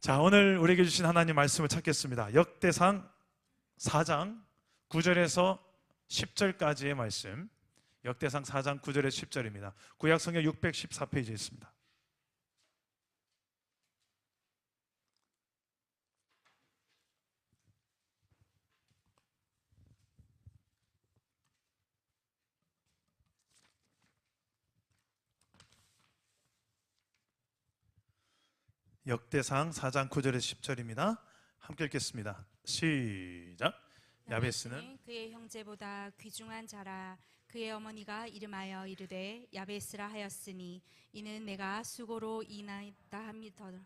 자, 오늘 우리에게 주신 하나님 말씀을 찾겠습니다. 역대상 4장 9절에서 10절까지의 말씀. 역대상 4장 9절에서 10절입니다. 구약성경 614페이지에 있습니다. 역대상 4장 9절에서 10절입니다. 함께 읽겠습니다. 시작. 야베스는 그의 형제보다 귀중한 자라. 그의 어머니가 이름하여 이르되 야베스라 하였으니 이는 내가 수고로 인하였다 함이더라.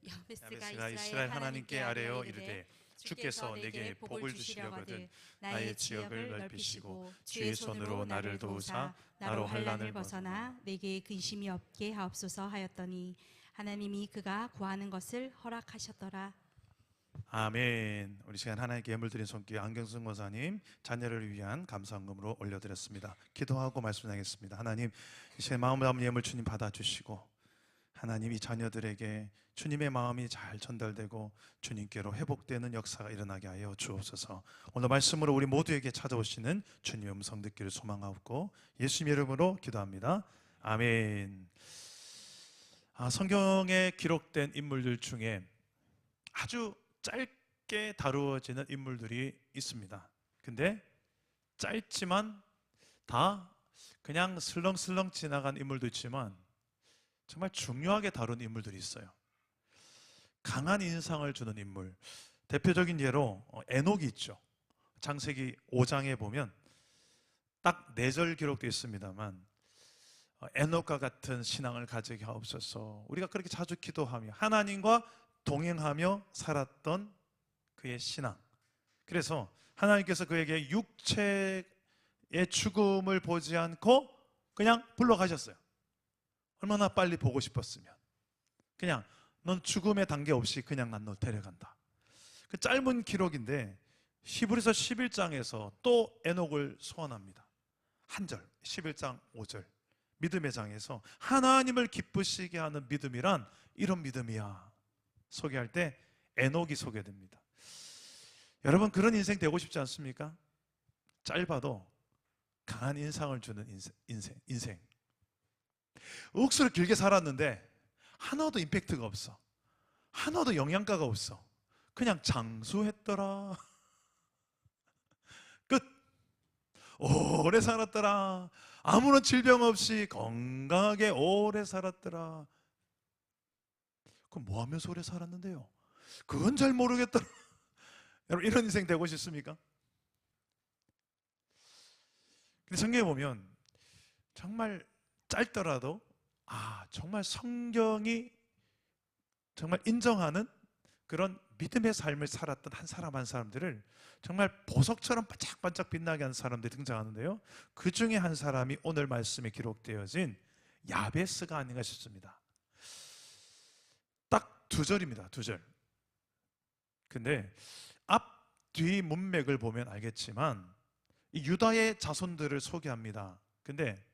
야베스가 이스라엘 하나님께 아뢰어 이르되 주께서 내게 복을 주시려거든 나의 지역을 넓히시고 주의 손으로 나를 도우사 나로 환난을 벗어나 내게 근심이 없게 하옵소서 하였더니 하나님이 그가 구하는 것을 허락하셨더라. 아멘. 우리 시간 하나님께 예물 드린 손길 안경순 권사님 자녀를 위한 감사헌금으로 올려드렸습니다. 기도하고 말씀 나겠습니다. 하나님, 이 시간 마음 담은 예물 주님 받아주시고 하나님 이 자녀들에게 주님의 마음이 잘 전달되고 주님께로 회복되는 역사가 일어나게 하여 주옵소서. 오늘 말씀으로 우리 모두에게 찾아오시는 주님의 음성 듣기를 소망하옵고 예수님 이름으로 기도합니다. 아멘. 성경에 기록된 인물들 중에 아주 짧게 다루어지는 인물들이 있습니다. 근데 짧지만 다 그냥 슬렁슬렁 지나간 인물도 있지만 정말 중요하게 다룬 인물들이 있어요. 강한 인상을 주는 인물, 대표적인 예로 에녹이 있죠. 창세기 5장에 보면 딱 4절 기록되어 있습니다만 에녹과 같은 신앙을 가지게 하옵소서. 우리가 그렇게 자주 기도하며 하나님과 동행하며 살았던 그의 신앙. 그래서 하나님께서 그에게 육체의 죽음을 보지 않고 그냥 불러가셨어요. 얼마나 빨리 보고 싶었으면. 그냥 넌 죽음의 단계 없이 그냥 난 너 데려간다. 그 짧은 기록인데 히브리서 11장에서 또 에녹을 소환합니다. 한 절, 11장 5절. 믿음의 장에서 하나님을 기쁘시게 하는 믿음이란 이런 믿음이야 소개할 때 에녹이 소개됩니다. 여러분, 그런 인생 되고 싶지 않습니까? 짧아도 강한 인상을 주는 인생. 억수로 길게 살았는데 하나도 임팩트가 없어. 하나도 영양가가 없어. 그냥 장수했더라. 끝. 오래 살았더라. 아무런 질병 없이 건강하게 오래 살았더라. 그럼 뭐 하면서 오래 살았는데요? 그건 잘 모르겠더라. 여러분, 이런 인생 되고 싶습니까? 근데 성경에 보면 정말 짧더라도 정말 성경이 정말 인정하는 그런 믿음의 삶을 살았던 한 사람 한 사람들을 정말 보석처럼 반짝반짝 빛나게 하는 사람들이 등장하는데요, 그 중에 한 사람이 오늘 말씀에 기록되어진 야베스가 아닌가 싶습니다. 딱 2절입니다. 2절. 근데 앞, 뒤 문맥을 보면 알겠지만 이 유다의 자손들을 소개합니다. 근데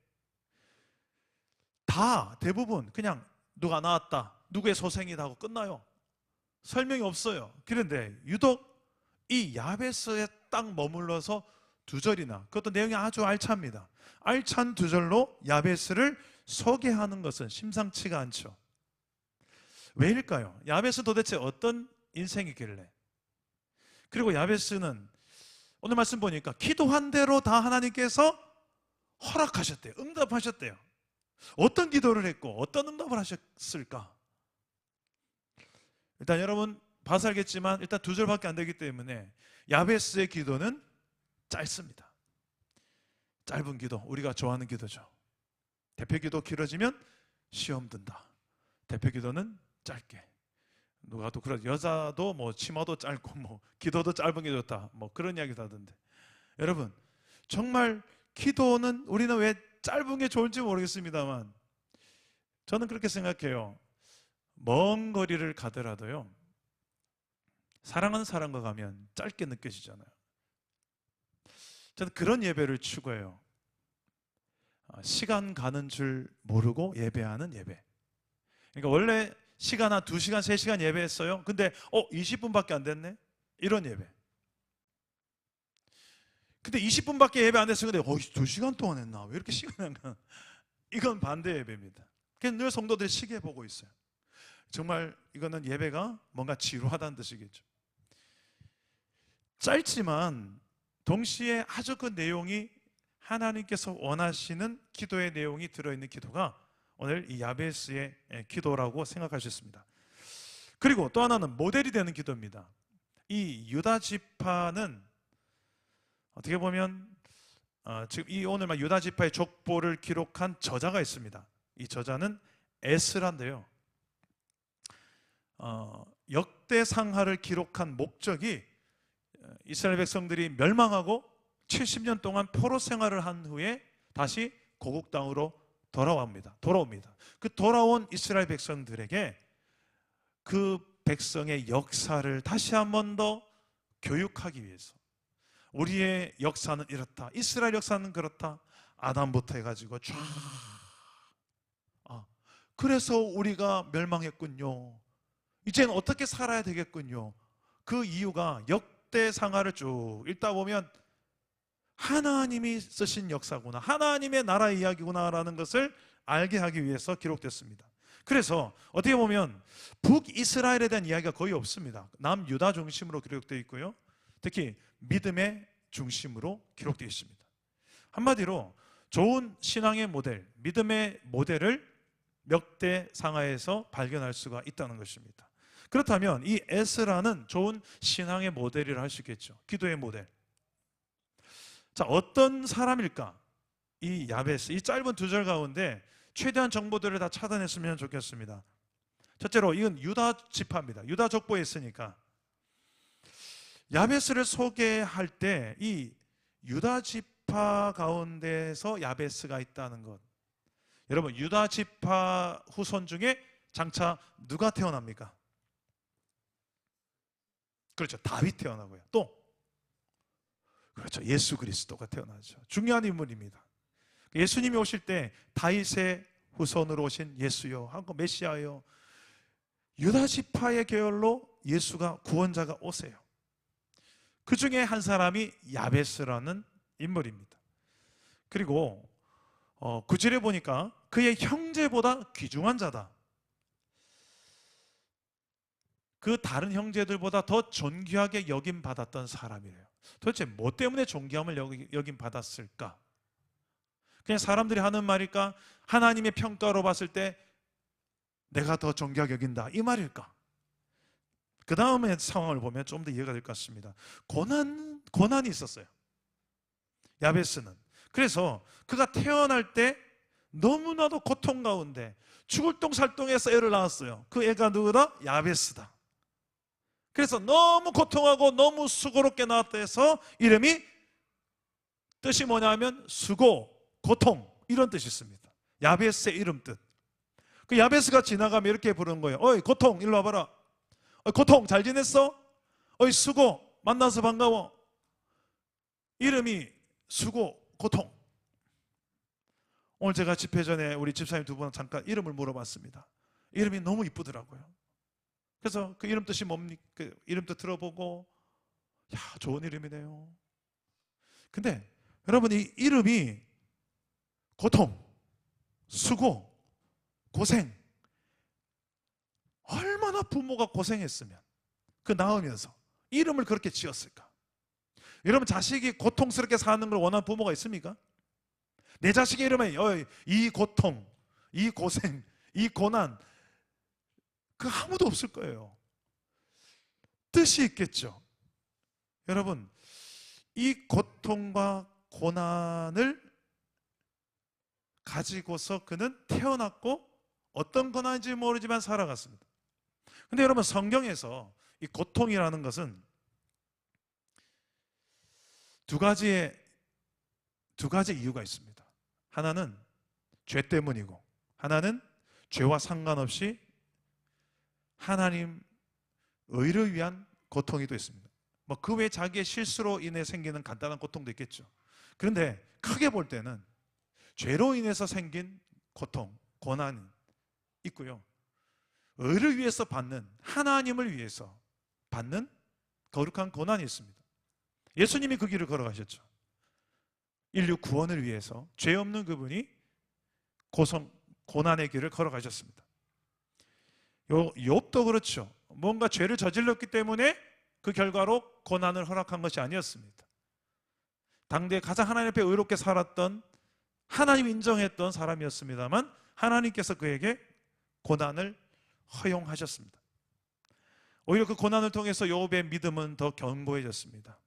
다 대부분 그냥 누가 나왔다, 누구의 소생이다 하고 끝나요. 설명이 없어요. 그런데 유독 이 야베스에 딱 머물러서 2절이나, 그것도 내용이 아주 알찹니다. 알찬 2절로 야베스를 소개하는 것은 심상치가 않죠. 왜일까요? 야베스 도대체 어떤 인생이길래? 그리고 야베스는 오늘 말씀 보니까 기도한 대로 다 하나님께서 허락하셨대요. 응답하셨대요. 어떤 기도를 했고 어떤 응답을 하셨을까? 일단 여러분 봐서 알겠지만 일단 2절밖에 안 되기 때문에 야베스의 기도는 짧습니다. 짧은 기도, 우리가 좋아하는 기도죠. 대표 기도 길어지면 시험 든다. 대표 기도는 짧게. 누가 또 그런, 여자도 뭐 치마도 짧고 뭐 기도도 짧은 게 좋다, 뭐 그런 이야기도 하던데, 여러분 정말 기도는 우리는 왜 짧은 게 좋을지 모르겠습니다만 저는 그렇게 생각해요. 먼 거리를 가더라도요, 사랑하는 사람과 가면 짧게 느껴지잖아요. 저는 그런 예배를 추구해요. 시간 가는 줄 모르고 예배하는 예배. 그러니까 원래 시간 한 2시간, 3시간 예배했어요. 근데 20분밖에 안 됐네? 이런 예배. 근데 20분밖에 예배 안 됐어요. 근데 2시간 동안 했나? 왜 이렇게 시간이 안 가? 이건 반대 예배입니다. 그래서 늘 성도들이 시계 보고 있어요. 정말 이거는 예배가 뭔가 지루하다는 뜻이겠죠. 짧지만 동시에 아주 그 내용이 하나님께서 원하시는 기도의 내용이 들어있는 기도가 오늘 이 야베스의 기도라고 생각할 수 있습니다. 그리고 또 하나는 모델이 되는 기도입니다. 이 유다 지파는 어떻게 보면 지금 이 오늘 유다 지파의 족보를 기록한 저자가 있습니다. 이 저자는 에스라인데요. 역대상하를 기록한 목적이 이스라엘 백성들이 멸망하고 70년 동안 포로 생활을 한 후에 다시 고국 땅으로 돌아옵니다. 그 돌아온 이스라엘 백성들에게 그 백성의 역사를 다시 한 번 더 교육하기 위해서, 우리의 역사는 이렇다, 이스라엘 역사는 그렇다, 아담부터 해가지고 쫙 그래서 우리가 멸망했군요, 이제는 어떻게 살아야 되겠군요. 그 이유가 역대상하를 쭉 읽다 보면 하나님이 쓰신 역사구나, 하나님의 나라 이야기구나라는 것을 알게 하기 위해서 기록됐습니다. 그래서 어떻게 보면 북이스라엘에 대한 이야기가 거의 없습니다. 남유다 중심으로 기록되어 있고요, 특히 믿음의 중심으로 기록되어 있습니다. 한마디로 좋은 신앙의 모델, 믿음의 모델을 역대상하에서 발견할 수가 있다는 것입니다. 그렇다면 이 에스라는 좋은 신앙의 모델이라 할 수 있겠죠. 기도의 모델. 자, 어떤 사람일까? 이 야베스, 이 짧은 2절 가운데 최대한 정보들을 다 찾아냈으면 좋겠습니다. 첫째로 이건 유다 지파입니다. 유다 족보에 있으니까 야베스를 소개할 때 이 유다 지파 가운데서 야베스가 있다는 것, 여러분 유다 지파 후손 중에 장차 누가 태어납니까? 그렇죠, 다윗 태어나고요. 또 그렇죠, 예수 그리스도가 태어나죠. 중요한 인물입니다. 예수님이 오실 때 다윗의 후손으로 오신 예수여 하고 메시아여, 유다 지파의 계열로 예수가 구원자가 오세요. 그 중에 한 사람이 야베스라는 인물입니다. 그리고 9절에 보니까 그의 형제보다 귀중한 자다, 그 다른 형제들보다 더 존귀하게 여김 받았던 사람이래요. 도대체 뭐 때문에 존귀함을 여김 받았을까? 그냥 사람들이 하는 말일까? 하나님의 평가로 봤을 때 내가 더 존귀하게 여긴다, 이 말일까? 그 다음에 상황을 보면 좀 더 이해가 될 것 같습니다. 고난이 있었어요, 야베스는. 그래서 그가 태어날 때 너무나도 고통 가운데 죽을 똥살똥해서 애를 낳았어요. 그 애가 누구다? 야베스다. 그래서 너무 고통하고 너무 수고롭게 낳았다 해서 이름이, 뜻이 뭐냐면 수고, 고통, 이런 뜻이 있습니다. 야베스의 이름 뜻. 그 야베스가 지나가면 이렇게 부르는 거예요. 어이 고통, 일로 와봐라. 어이 고통, 잘 지냈어? 어이 수고, 만나서 반가워. 이름이 수고, 고통. 오늘 제가 집회 전에 우리 집사님 2분 잠깐 이름을 물어봤습니다. 이름이 너무 이쁘더라고요. 그래서 그 이름 뜻이 뭡니까? 그 이름 뜻 들어보고, 야, 좋은 이름이네요. 근데 여러분, 이 이름이 고통, 수고, 고생, 얼마나 부모가 고생했으면 그 낳으면서 이름을 그렇게 지었을까? 여러분, 자식이 고통스럽게 사는 걸 원하는 부모가 있습니까? 내 자식의 이름에 이 고통, 이 고생, 이 고난, 그 아무도 없을 거예요. 뜻이 있겠죠. 여러분, 이 고통과 고난을 가지고서 그는 태어났고 어떤 고난인지 모르지만 살아갔습니다. 근데 여러분, 성경에서 이 고통이라는 것은 두 가지 이유가 있습니다. 하나는 죄 때문이고, 하나는 죄와 상관없이 하나님 의를 위한 고통이 또 있습니다. 뭐 그 외에 자기의 실수로 인해 생기는 간단한 고통도 있겠죠. 그런데 크게 볼 때는 죄로 인해서 생긴 고통, 고난이 있고요, 의를 위해서 받는, 하나님을 위해서 받는 거룩한 고난이 있습니다. 예수님이 그 길을 걸어가셨죠. 인류 구원을 위해서 죄 없는 그분이 고난의 길을 걸어가셨습니다. 욥도 그렇죠. 뭔가 죄를 저질렀기 때문에 그 결과로 고난을 허락한 것이 아니었습니다. 당대 가장 하나님 앞에 의롭게 살았던, 하나님 인정했던 사람이었습니다만 하나님께서 그에게 고난을 허용하셨습니다. 오히려 그 고난을 통해서 욥의 믿음은 더 견고해졌습니다.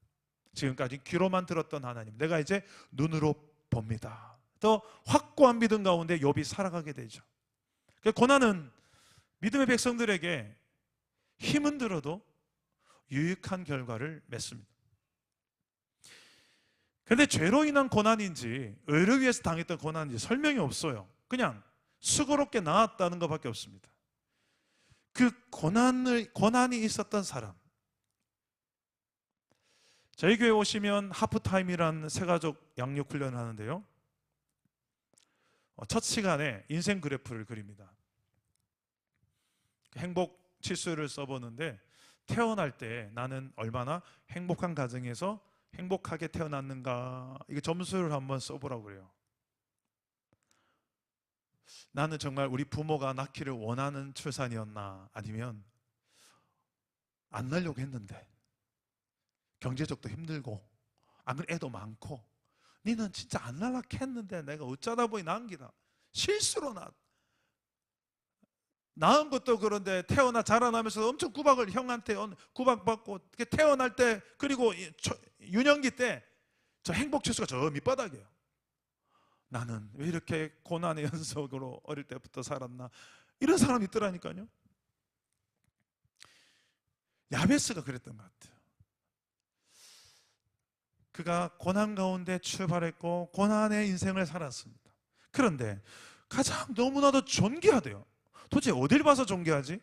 지금까지 귀로만 들었던 하나님, 내가 이제 눈으로 봅니다. 더 확고한 믿음 가운데 욥이 살아가게 되죠. 고난은 믿음의 백성들에게 힘은 들어도 유익한 결과를 맺습니다. 그런데 죄로 인한 고난인지 의를 위해서 당했던 고난인지 설명이 없어요. 그냥 수고롭게 나았다는 것밖에 없습니다. 그 고난이 있었던 사람, 저희 교회 오시면 하프타임이라는 새가족 양육 훈련을 하는데요, 첫 시간에 인생 그래프를 그립니다. 행복 치수를 써보는데 태어날 때 나는 얼마나 행복한 가정에서 행복하게 태어났는가, 이거 점수를 한번 써보라고 그래요. 나는 정말 우리 부모가 낳기를 원하는 출산이었나, 아니면 안 낳으려고 했는데 경제적도 힘들고 안 그래 애도 많고, 니는 진짜 안 낳으려고 했는데 내가 어쩌다 보니 낳은 기다, 실수로 낳은 것도 그런데 태어나 자라나면서 엄청 구박을, 형한테 구박받고 태어날 때, 그리고 유년기 때 저 행복 지수가 저 밑바닥이에요. 나는 왜 이렇게 고난의 연속으로 어릴 때부터 살았나, 이런 사람이 있더라니까요. 야베스가 그랬던 것 같아요. 그가 고난 가운데 출발했고 고난의 인생을 살았습니다. 그런데 가장 너무나도 존귀하대요. 도대체 어딜 봐서 존귀하지?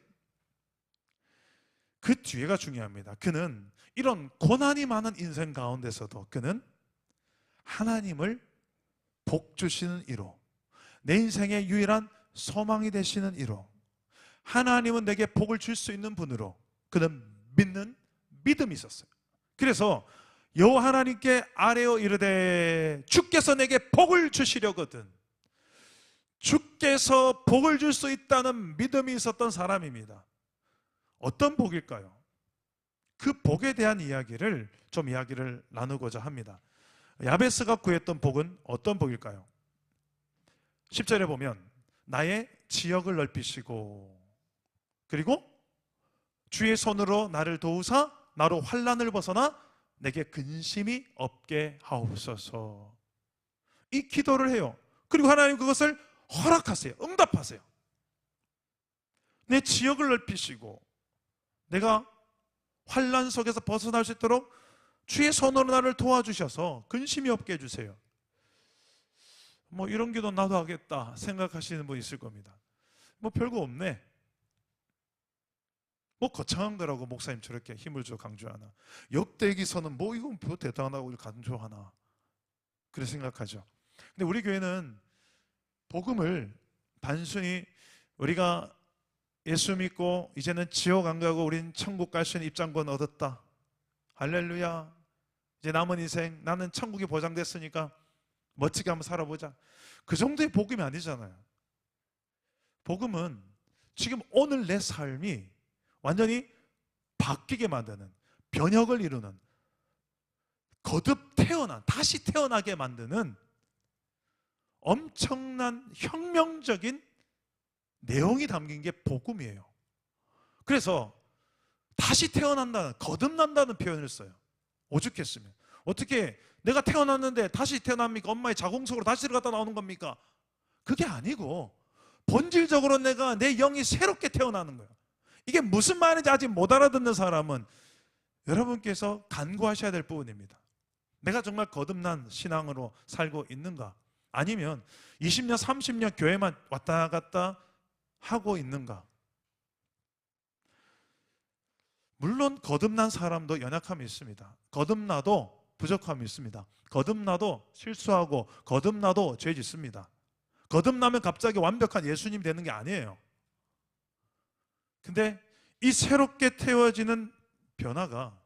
그 뒤에가 중요합니다. 그는 이런 고난이 많은 인생 가운데서도 그는 하나님을 복 주시는 이로, 내 인생의 유일한 소망이 되시는 이로, 하나님은 내게 복을 줄 수 있는 분으로 그는 믿는 믿음이 있었어요. 그래서 여호와 하나님께 아뢰어 이르되 주께서 내게 복을 주시려거든, 주께서 복을 줄 수 있다는 믿음이 있었던 사람입니다. 어떤 복일까요? 그 복에 대한 이야기를 나누고자 합니다. 야베스가 구했던 복은 어떤 복일까요? 10절에 보면 나의 지역을 넓히시고, 그리고 주의 손으로 나를 도우사 나로 환난을 벗어나 내게 근심이 없게 하옵소서. 이 기도를 해요. 그리고 하나님 그것을 허락하세요. 응답하세요. 내 지역을 넓히시고 내가 환난 속에서 벗어날 수 있도록 주의 손으로 나를 도와주셔서 근심이 없게 해주세요. 뭐 이런 기도 나도 하겠다 생각하시는 분 있을 겁니다. 뭐 별거 없네, 뭐 거창한 거라고 목사님 저렇게 힘을 줘 강조하나, 역대기서는 뭐 이건 뭐 대단하다고 강조하나, 그렇게 생각하죠. 근데 우리 교회는 복음을 단순히 우리가 예수 믿고 이제는 지옥 안 가고 우린 천국 갈 수 있는 입장권 얻었다, 할렐루야, 이제 남은 인생 나는 천국이 보장됐으니까 멋지게 한번 살아보자, 그 정도의 복음이 아니잖아요. 복음은 지금 오늘 내 삶이 완전히 바뀌게 만드는, 변혁을 이루는, 거듭 다시 태어나게 만드는 엄청난 혁명적인 내용이 담긴 게 복음이에요. 그래서 다시 태어난다는, 거듭난다는 표현을 써요. 오죽했으면. 어떻게 내가 태어났는데 다시 태어납니까? 엄마의 자궁속으로 다시 들어갔다 나오는 겁니까? 그게 아니고 본질적으로 내 영이 새롭게 태어나는 거예요. 이게 무슨 말인지 아직 못 알아듣는 사람은 여러분께서 간구하셔야 될 부분입니다. 내가 정말 거듭난 신앙으로 살고 있는가? 아니면 20년, 30년 교회만 왔다 갔다 하고 있는가? 물론 거듭난 사람도 연약함이 있습니다. 거듭나도 부족함이 있습니다. 거듭나도 실수하고 거듭나도 죄 짓습니다. 거듭나면 갑자기 완벽한 예수님 되는 게 아니에요. 근데 이 새롭게 태워지는 변화가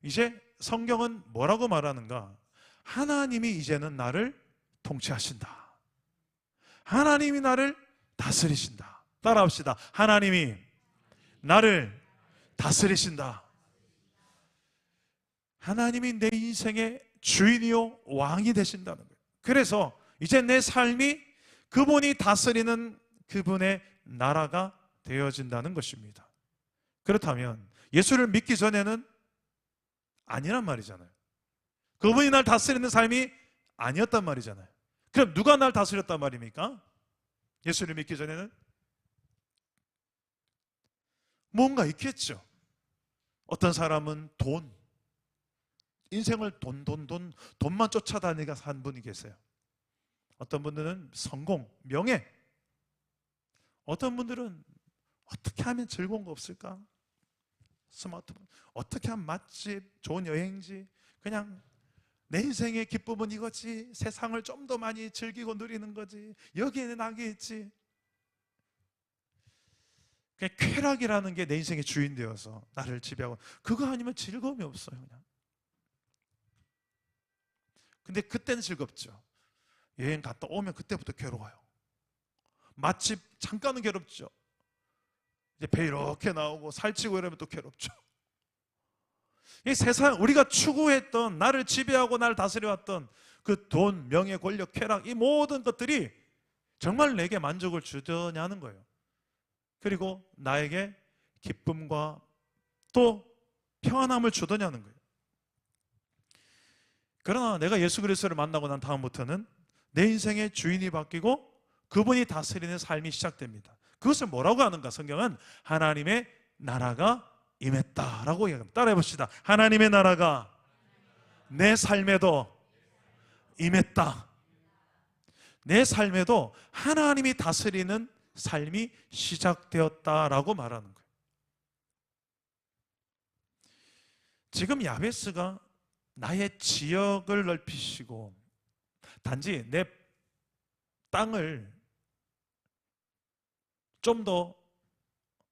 이제 성경은 뭐라고 말하는가? 하나님이 이제는 나를 통치하신다. 하나님이 나를 다스리신다. 따라합시다. 하나님이 나를 다스리신다. 하나님이 내 인생의 주인이요 왕이 되신다는 거예요. 그래서 이제 내 삶이 그분이 다스리는 그분의 나라가 되어진다는 것입니다. 그렇다면 예수를 믿기 전에는 아니란 말이잖아요. 그분이 날 다스리는 삶이 아니었단 말이잖아요. 그럼 누가 날 다스렸단 말입니까? 예수를 믿기 전에는 뭔가 있겠죠. 어떤 사람은 돈, 인생을 돈만 쫓아다니가 산 분이 계세요. 어떤 분들은 성공, 명예, 어떤 분들은 어떻게 하면 즐거운 거 없을까? 스마트폰, 어떻게 하면 맛집, 좋은 여행지, 그냥 내 인생의 기쁨은 이거지, 세상을 좀 더 많이 즐기고 누리는 거지, 여기에는 낙이 있지. 그냥 쾌락이라는 게 내 인생의 주인 되어서 나를 지배하고, 그거 아니면 즐거움이 없어요. 그냥. 근데 그때는 즐겁죠. 여행 갔다 오면 그때부터 괴로워요. 맛집 잠깐은 괴롭죠. 이제 배 이렇게 나오고 살찌고 이러면 또 괴롭죠. 이 세상, 우리가 추구했던, 나를 지배하고 나를 다스려왔던 그 돈, 명예, 권력, 쾌락, 이 모든 것들이 정말 내게 만족을 주더냐는 거예요. 그리고 나에게 기쁨과 또 평안함을 주더냐는 거예요. 그러나 내가 예수 그리스도를 만나고 난 다음부터는 내 인생의 주인이 바뀌고 그분이 다스리는 삶이 시작됩니다. 그것을 뭐라고 하는가? 성경은 하나님의 나라가 임했다라고 얘기합니다. 따라해 봅시다. 하나님의 나라가 내 삶에도 임했다. 내 삶에도 하나님이 다스리는 삶이 시작되었다라고 말하는 거예요. 지금 야베스가 나의 지역을 넓히시고 단지 내 땅을 좀 더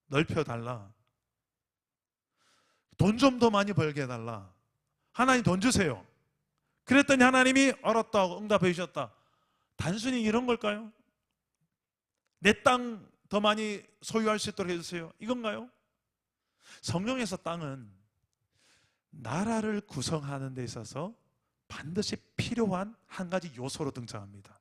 넓혀달라, 돈 좀 더 많이 벌게 해달라, 하나님 돈 주세요, 그랬더니 하나님이 알았다 하고 응답해 주셨다. 단순히 이런 걸까요? 내 땅 더 많이 소유할 수 있도록 해주세요, 이건가요? 성경에서 땅은 나라를 구성하는 데 있어서 반드시 필요한 한 가지 요소로 등장합니다.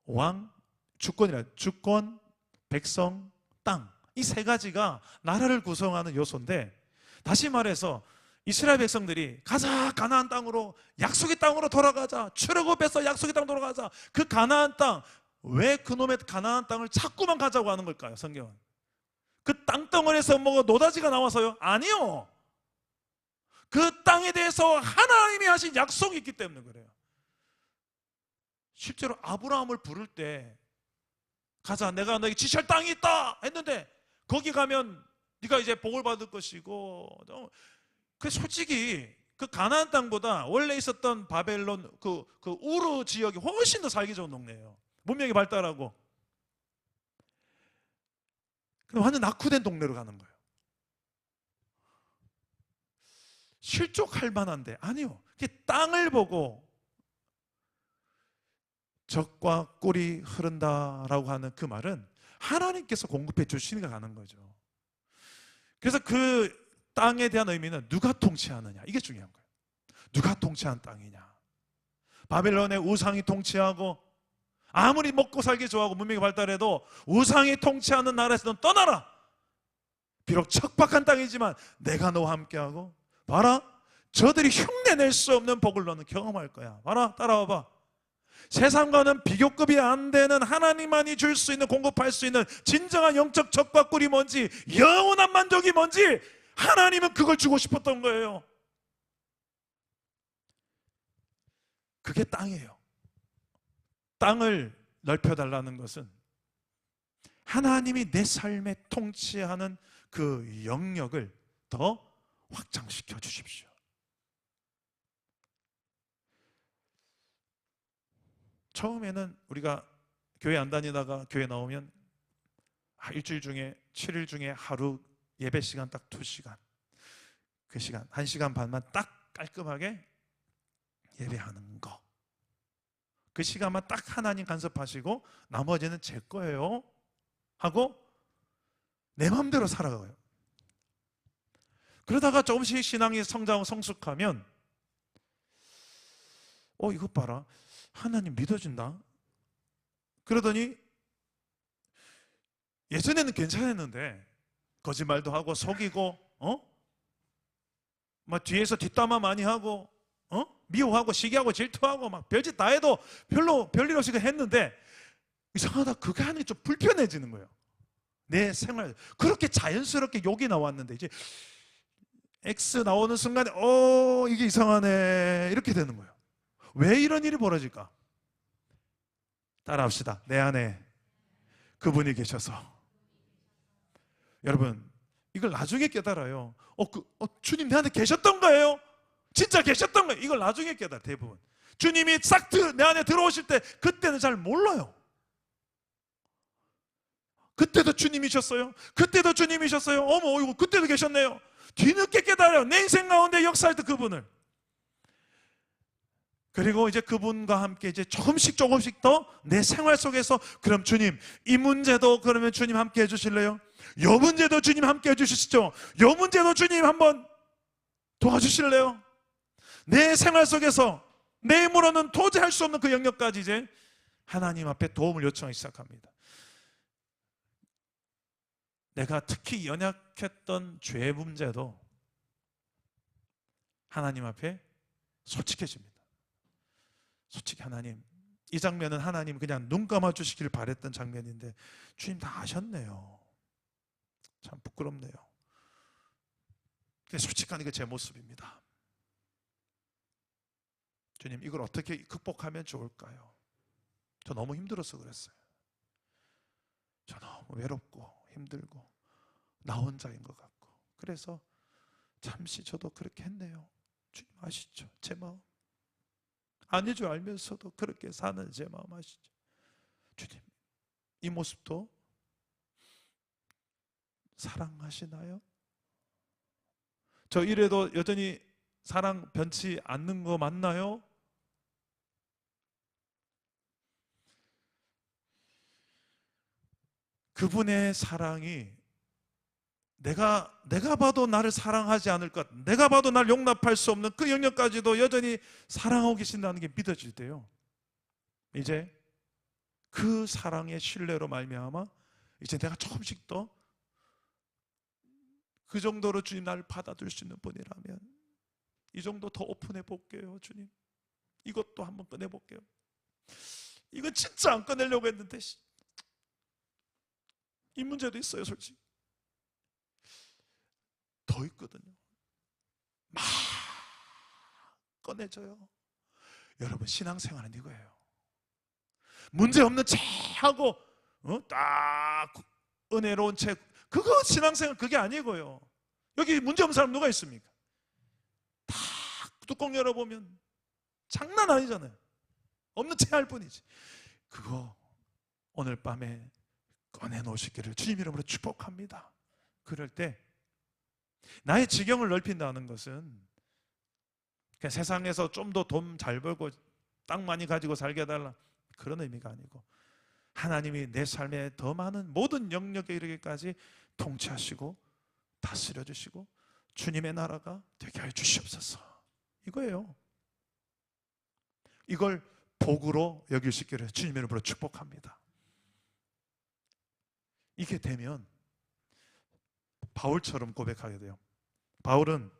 왕, 주권이라, 주권, 백성, 땅, 이 세 가지가 나라를 구성하는 요소인데, 다시 말해서 이스라엘 백성들이 가자, 가나안 땅으로, 약속의 땅으로 돌아가자, 출애굽해서 약속의 땅으로 돌아가자. 그 가나안 땅, 왜 그놈의 가나안 땅을 자꾸만 가자고 하는 걸까요? 성경은 그 땅덩어리에서 뭐 노다지가 나와서요? 아니요. 그 땅에 대해서 하나님이 하신 약속이 있기 때문에 그래요. 실제로 아브라함을 부를 때 가자, 내가 너에게 지시할 땅이 있다 했는데 거기 가면 네가 이제 복을 받을 것이고, 그 솔직히 그 가나안 땅보다 원래 있었던 바벨론 그 우르 지역이 훨씬 더 살기 좋은 동네예요. 문명이 발달하고. 근데 완전 낙후된 동네로 가는 거예요. 실족할 만한데 아니요. 땅을 보고 적과 꿀이 흐른다라고 하는 그 말은 하나님께서 공급해 주시니까 가는 거죠. 그래서 그 땅에 대한 의미는 누가 통치하느냐, 이게 중요한 거예요. 누가 통치한 땅이냐. 바벨론의 우상이 통치하고, 아무리 먹고 살기 좋아하고 문명이 발달해도 우상이 통치하는 나라에서는 떠나라. 비록 척박한 땅이지만 내가 너와 함께하고, 봐라, 저들이 흉내낼 수 없는 복을 너는 경험할 거야. 봐라, 따라와봐. 세상과는 비교급이 안 되는 하나님만이 줄 수 있는, 공급할 수 있는 진정한 영적 척박꿀이 뭔지, 영원한 만족이 뭔지 하나님은 그걸 주고 싶었던 거예요. 그게 땅이에요. 땅을 넓혀달라는 것은 하나님이 내 삶에 통치하는 그 영역을 더 확장시켜 주십시오. 처음에는 우리가 교회 안 다니다가 교회 나오면 일주일 중에 7일 중에 하루 예배 시간 딱 2시간, 그 시간 1시간 반만 딱 깔끔하게 예배하는 거, 그 시간만 딱 하나님 간섭하시고 나머지는 제 거예요 하고 내 마음대로 살아가요. 그러다가 조금씩 신앙이 성장하고 성숙하면 이것 봐라, 하나님 믿어진다. 그러더니 예전에는 괜찮았는데 거짓말도 하고 속이고 막 뒤에서 뒷담화 많이 하고 미워하고 시기하고 질투하고 막 별짓 다 해도 별로 별일 없이 했는데 이상하다, 그게 하는 게 좀 불편해지는 거예요. 내 생활 그렇게 자연스럽게 욕이 나왔는데 이제 X 나오는 순간에 이게 이상하네 이렇게 되는 거예요. 왜 이런 일이 벌어질까? 따라합시다. 내 안에 그분이 계셔서. 여러분 이걸 나중에 깨달아요. 주님 내 안에 계셨던 거예요? 진짜 계셨던 거예요? 이걸 나중에 깨달아. 대부분 주님이 싹 내 안에 들어오실 때 그때는 잘 몰라요. 그때도 주님이셨어요? 그때도 주님이셨어요? 어머 이거 그때도 계셨네요. 뒤늦게 깨달아요. 내 인생 가운데 역사할 때 그분을. 그리고 이제 그분과 함께 이제 조금씩 더 내 생활 속에서 그럼 주님 이 문제도 그러면 주님 함께 해주실래요? 요 문제도 주님 함께 해주시죠. 요 문제도 주님 한번 도와주실래요? 내 생활 속에서 내 힘으로는 도저히 할 수 없는 그 영역까지 이제 하나님 앞에 도움을 요청하기 시작합니다. 내가 특히 연약했던 죄 문제도 하나님 앞에 솔직해집니다. 솔직히 하나님, 이 장면은 하나님 그냥 눈 감아주시기를 바랬던 장면인데 주님 다 아셨네요. 참 부끄럽네요. 근데 솔직한 이게 제 모습입니다. 주님 이걸 어떻게 극복하면 좋을까요? 저 너무 힘들어서 그랬어요. 저 너무 외롭고 힘들고 나 혼자인 것 같고 그래서 잠시 저도 그렇게 했네요. 주님 아시죠? 제 마음 아닌 줄 알면서도 그렇게 사는 제 마음 아시죠? 주님 이 모습도 사랑하시나요? 저 이래도 여전히 사랑 변치 않는 거 맞나요? 그분의 사랑이 내가 봐도 나를 사랑하지 않을 것, 내가 봐도 나를 용납할 수 없는 그 영역까지도 여전히 사랑하고 계신다는 게 믿어질 때요, 이제 그 사랑의 신뢰로 말미암아 이제 내가 조금씩 더 그 정도로 주님 나를 받아줄 수 있는 분이라면 이 정도 더 오픈해 볼게요. 주님 이것도 한번 꺼내 볼게요. 이건 진짜 안 꺼내려고 했는데 이 문제도 있어요. 솔직히 더 있거든요. 막 꺼내줘요. 여러분 신앙생활은 이거예요. 문제없는 체 하고 딱 은혜로운 채, 그거 신앙생활 그게 아니고요. 여기 문제없는 사람 누가 있습니까? 다 뚜껑 열어보면 장난 아니잖아요. 없는 채 할 뿐이지. 그거 오늘 밤에 꺼내놓으시기를 주님 이름으로 축복합니다. 그럴 때 나의 지경을 넓힌다는 것은 그냥 세상에서 좀 더 돈 잘 벌고 땅 많이 가지고 살게 해달라 그런 의미가 아니고 하나님이 내 삶에 더 많은 모든 영역에 이르기까지 통치하시고 다스려 주시고 주님의 나라가 되게 해 주시옵소서, 이거예요. 이걸 복으로 여길 수 있기를 주님의 이름으로 축복합니다. 이게 되면 바울처럼 고백하게 돼요. 바울은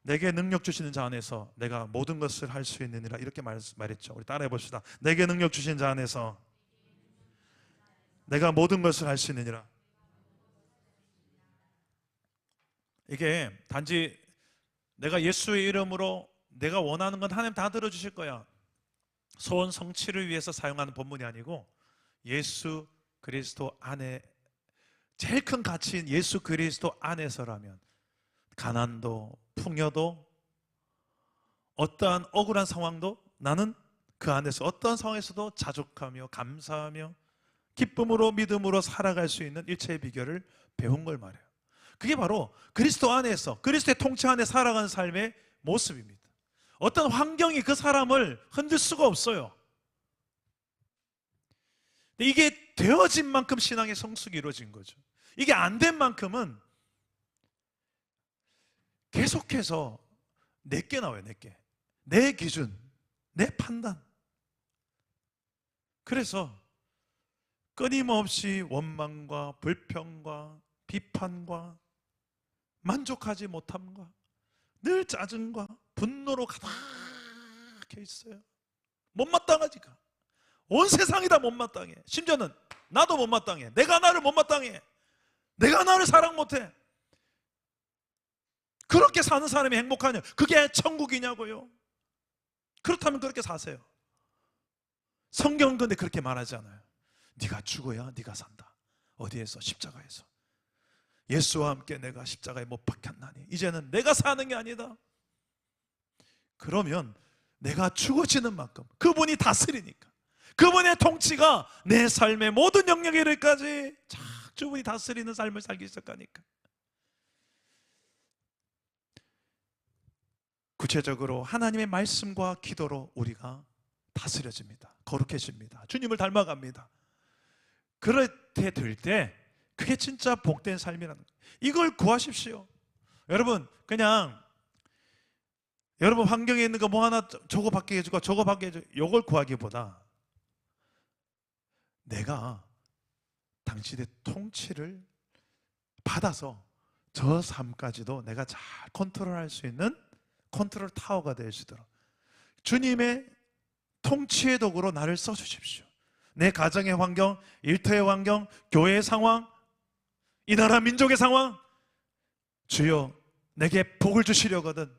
내게 능력 주시는 자 안에서 내가 모든 것을 할 수 있느니라 이렇게 말했죠. 우리 따라해 봅시다. 내게 능력 주신 자 안에서 내가 모든 것을 할 수 있느니라. 이게 단지 내가 예수의 이름으로 내가 원하는 건 하나님 다 들어주실 거야, 소원 성취를 위해서 사용하는 본문이 아니고 예수 그리스도 안에 제일 큰 가치인 예수 그리스도 안에서라면 가난도 풍요도 어떠한 억울한 상황도 나는 그 안에서 어떠한 상황에서도 자족하며 감사하며 기쁨으로 믿음으로 살아갈 수 있는 일체의 비결을 배운 걸 말해요. 그게 바로 그리스도 안에서 그리스도의 통치 안에 살아가는 삶의 모습입니다. 어떤 환경이 그 사람을 흔들 수가 없어요. 이게 되어진 만큼 신앙의 성숙이 이루어진 거죠. 이게 안 된 만큼은 계속해서 내게 나와요. 내게, 내 기준, 내 판단. 그래서 끊임없이 원망과 불평과 비판과 만족하지 못함과 늘 짜증과 분노로 가득해 있어요. 못마땅하지가. 온 세상이 다 못마땅해. 심지어는 나도 못마땅해. 내가 나를 못마땅해. 내가 나를 사랑 못해. 그렇게 사는 사람이 행복하냐? 그게 천국이냐고요? 그렇다면 그렇게 사세요. 성경은 근데 그렇게 말하지 않아요. 네가 죽어야 네가 산다. 어디에서? 십자가에서. 예수와 함께 내가 십자가에 못 박혔나니 이제는 내가 사는 게 아니다. 그러면 내가 죽어지는 만큼 그분이 다스리니까, 그분의 통치가 내 삶의 모든 영역에 이르기까지 그분이 다스리는 삶을 살기 시작하니까, 구체적으로 하나님의 말씀과 기도로 우리가 다스려집니다. 거룩해집니다. 주님을 닮아갑니다. 그렇게 될 때 그게 진짜 복된 삶이라는 거예요. 이걸 구하십시오. 여러분, 그냥 여러분 환경에 있는 거 뭐 하나 저거 받게 해주고 저거 받게 해주고 이걸 구하기보다 내가 당신의 통치를 받아서 저 삶까지도 내가 잘 컨트롤할 수 있는 컨트롤 타워가 될 수 있도록 주님의 통치의 도구로 나를 써주십시오. 내 가정의 환경, 일터의 환경, 교회의 상황, 이 나라 민족의 상황, 주여 내게 복을 주시려거든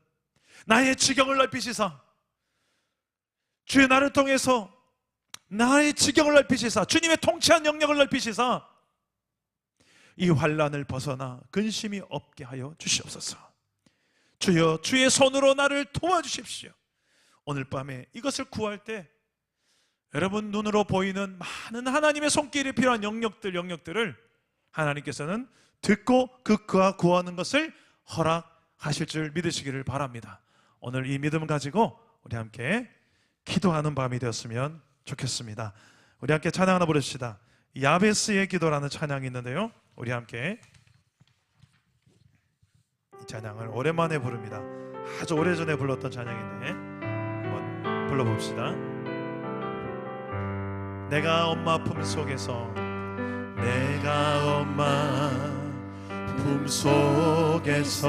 나의 지경을 넓히시사, 주여 나를 통해서 나의 지경을 넓히시사, 주님의 통치한 영역을 넓히시사 이 환난을 벗어나 근심이 없게 하여 주시옵소서. 주여 주의 손으로 나를 도와주십시오. 오늘 밤에 이것을 구할 때 여러분 눈으로 보이는 많은 하나님의 손길이 필요한 영역들을 하나님께서는 듣고 그가 구하는 것을 허락하실 줄 믿으시기를 바랍니다. 오늘 이 믿음을 가지고 우리 함께 기도하는 밤이 되었으면 좋겠습니다. 우리 함께 찬양 하나 부릅시다. 야베스의 기도라는 찬양이 있는데요, 우리 함께 이 찬양을 오랜만에 부릅니다. 아주 오래전에 불렀던 찬양인데 한번 불러봅시다. 내가 엄마 품속에서, 내가 엄마 품속에서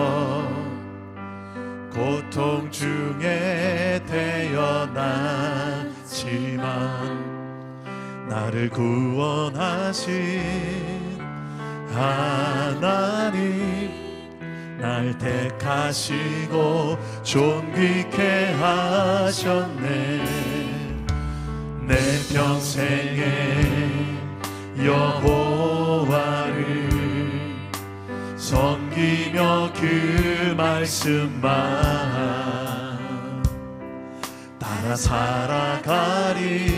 고통 중에 태어났지만 나를 구원하신 하나님, 날 택하시고 존귀케 하셨네. 내 평생에 여호와를 섬기며 그 말씀만 따라 살아가리.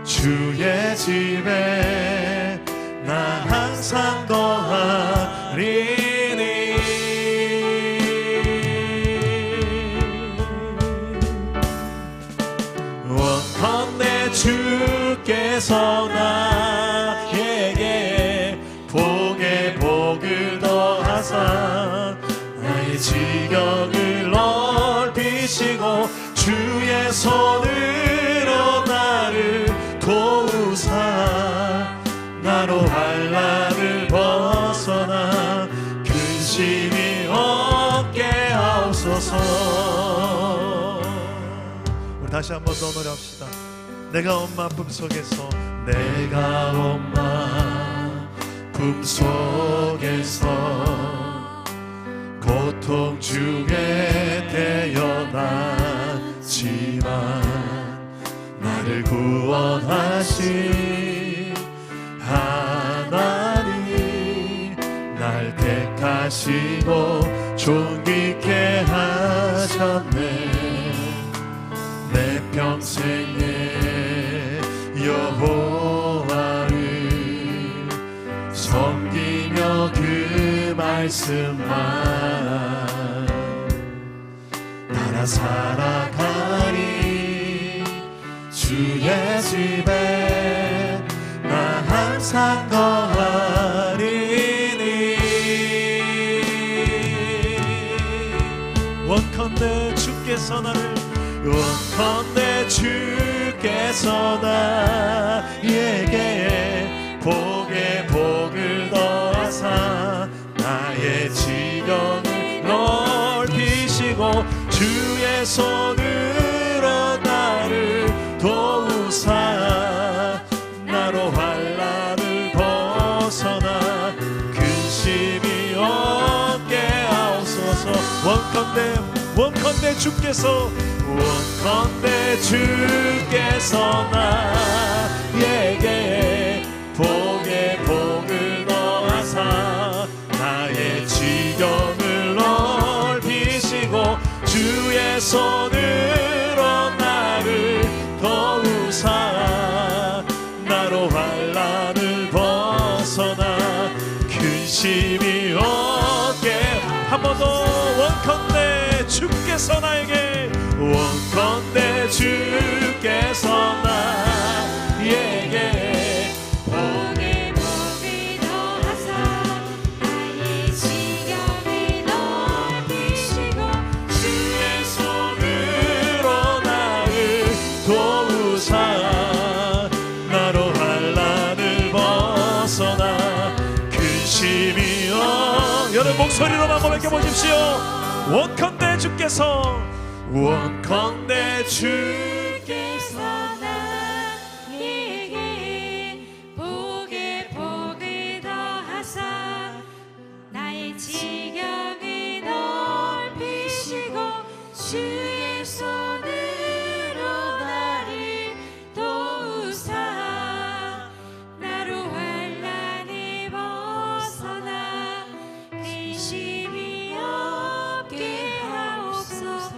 주의 집에 나 항상 거하리니. 원컨대 주께서 나에게 복에 복을 더하사 나의 지경을 넓히시고 주의 손으로 나를 도우사 나로 환난을 벗어나 근심이 없게 하옵소서. 우리 다시 한번 더 노래합시다. 내가 엄마 품속에서, 내가 엄마 품속에서 고통 중에 태어났지만 나를 구원하신 하나님, 날 택하시고 존귀케 하셨네. 내 평생에 여호와 말씀만 따라 살아가리. 주의 집에 나 항상 거하리니. 원컨대 주께서 나를, 원컨대 주께서 나에게 복에 복을 더하사 나의 지경을 넓히시고 주의 손으로 나를 도우사 나로 환난을 벗어나 근심이 없게 하옵소서. 원컨대 주께서, 원컨대 주께서 나에게 복에 복을 더하사 나의 지경을 넓히시고 주의 손으로 나를 도우사 나로 환난을 벗어나 근심이 없게. 한 번 더. 원컨대 주께서 나에게, 원컨대 주께서 나에게 복에 복을 더하사 나의 지경을 넓히시고 주의 손으로 나를 도우사 나로 환난을 벗어나 근심이 여러분 목소리로만 고백해 보십시오. 원컨대 주께서, 원컨대 주께서 나에게 복에 복을 더하사 나의 지경을 넓히시고 주의 손으로 나를 도우사 나로 환난을 벗어나 근심이 없게 하옵소서.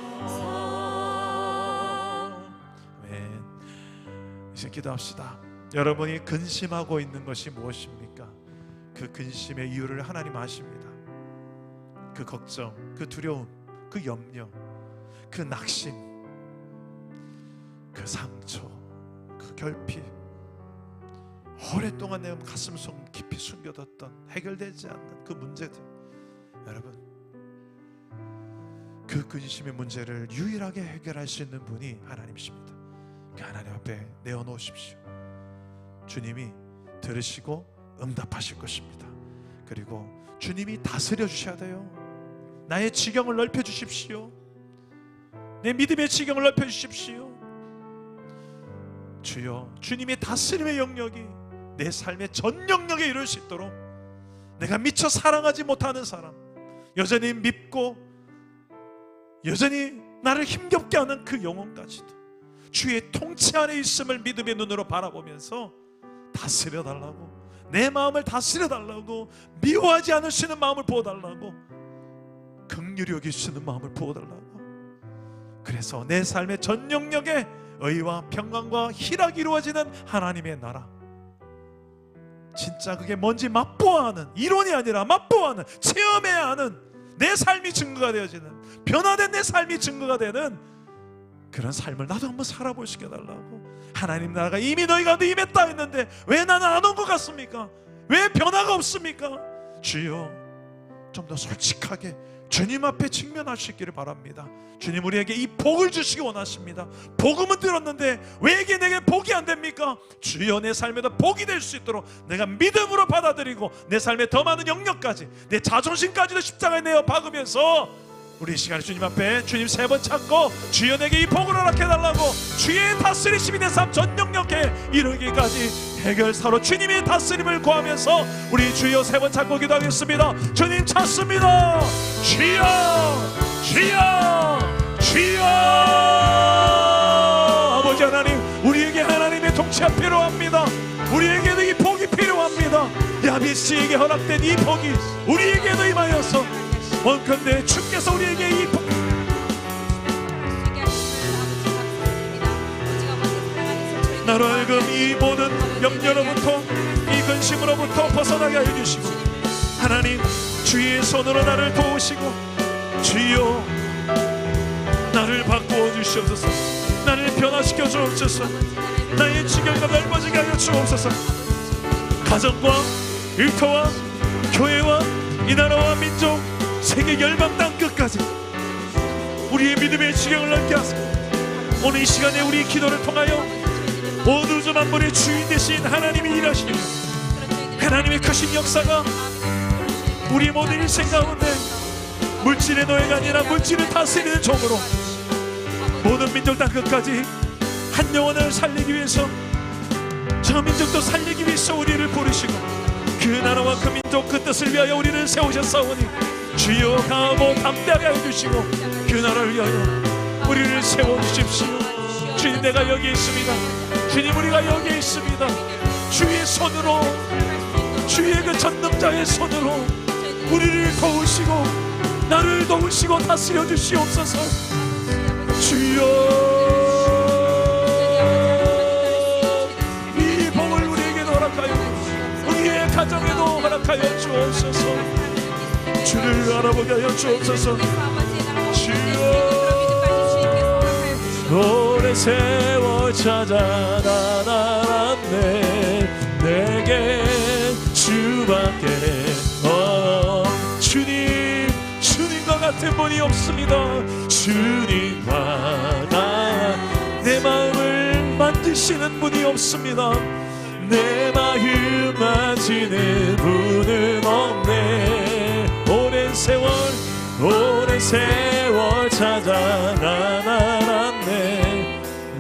아멘. 이제 기도합시다. 여러분이 근심하고 있는 것이 무엇입니까? 그 근심의 이유를 하나님 아십니다. 그 걱정, 그 두려움, 그 염려, 그 낙심, 그 상처, 그 결핍, 오랫동안 내 가슴 속 깊이 숨겨뒀던 해결되지 않는 그 문제들, 여러분 그 근심의 문제를 유일하게 해결할 수 있는 분이 하나님이십니다. 그 하나님 앞에 내어놓으십시오. 주님이 들으시고 응답하실 것입니다. 그리고 주님이 다스려 주셔야 돼요. 나의 지경을 넓혀 주십시오. 내 믿음의 지경을 넓혀 주십시오. 주여, 주님의 다스림의 영역이 내 삶의 전 영역에 이룰 수 있도록 내가 미처 사랑하지 못하는 사람, 여전히 밉고 여전히 나를 힘겹게 하는 그 영혼까지도 주의 통치 안에 있음을 믿음의 눈으로 바라보면서 다스려 달라고, 내 마음을 다스려 달라고, 미워하지 않을 수 있는 마음을 부어달라고, 긍휼히 여길 수 있는 마음을 부어달라고. 그래서 내 삶의 전 영역에 의와 평강과 희락이 이루어지는 하나님의 나라, 진짜 그게 뭔지 맛보아하는, 이론이 아니라 맛보아하는, 체험해야 하는 내 삶이 증거가 되어지는, 변화된 내 삶이 증거가 되는 그런 삶을 나도 한번 살아볼 수 있게 해달라고. 하나님 나라가 이미 너희 가운데 임했다 했는데 왜 나는 안 온 것 같습니까? 왜 변화가 없습니까? 주여, 좀 더 솔직하게 주님 앞에 직면할 수 있기를 바랍니다. 주님 우리에게 이 복을 주시기 원하십니다. 복음은 들었는데 왜 이게 내게 복이 안 됩니까? 주여, 내 삶에도 복이 될 수 있도록 내가 믿음으로 받아들이고 내 삶의 더 많은 영역까지, 내 자존심까지도 십자가에 내어 박으면서 우리 이 시간에 주님 앞에 주님 세 번 찾고 주여 내게 이 복을 허락해달라고, 주의 다스리심이 내 삶 전 영역에 이르기까지 해결사로 주님의 다스림을 구하면서 우리 주여 세 번 찾고 기도하겠습니다. 주님 찾습니다. 주여, 주여, 주여. 아버지 하나님, 우리에게 하나님의 통치가 필요합니다. 우리에게도 이 복이 필요합니다. 야베스에게 허락된 이 복이 우리에게도 임하여서 원컨대 주께서 우리에게 이 복, 나로 하여금 이 모든 염려로부터, 이 근심으로부터 벗어나게 해주시고, 하나님 주의 손으로 나를 도우시고 주여 나를 바꾸어 주시옵소서. 나를 변화시켜 주옵소서. 나의 지경과 넓어지게 하여 주옵소서. 가정과 일터와 교회와 이 나라와 민족 세계 열방 땅 끝까지 우리의 믿음의 지경을 넓게 하소서. 오늘 이 시간에 우리 기도를 통하여 온 우주 만물의 주인 되신 하나님이 일하시며 하나님의 크신 역사가 우리 모든 인생 가운데 물질의 노예가 아니라 물질을 다스리는 종으로 모든 민족 땅 끝까지 한 영혼을 살리기 위해서 저 민족도 살리기 위해서 우리를 부르시고 그 나라와 그 민족 그 뜻을 위하여 우리를 세우셨사오니 주여 강하고 담대하게 해주시고 그 나라를 위하여 우리를 세워주십시오. 주님 내가 여기 있습니다. 주님 우리가 여기 있습니다. 주의 손으로 주의 그 전능자의 손으로 우리를 도우시고 나를 도우시고 다스려 주시옵소서. 주여 이 복을 우리에게도 허락하여 우리의 가정에도 허락하여 주옵소서. 주를 알아보게 하여 주옵소서. 주여 오랜 세월 찾아 나타났네. 내게 주밖에 주님과 같은 분이 없습니다. 주님과 내 마음을 만드시는 분이 없습니다. 내 마음 만지는 분은 없네. 오랜 세월 찾아 나타났네.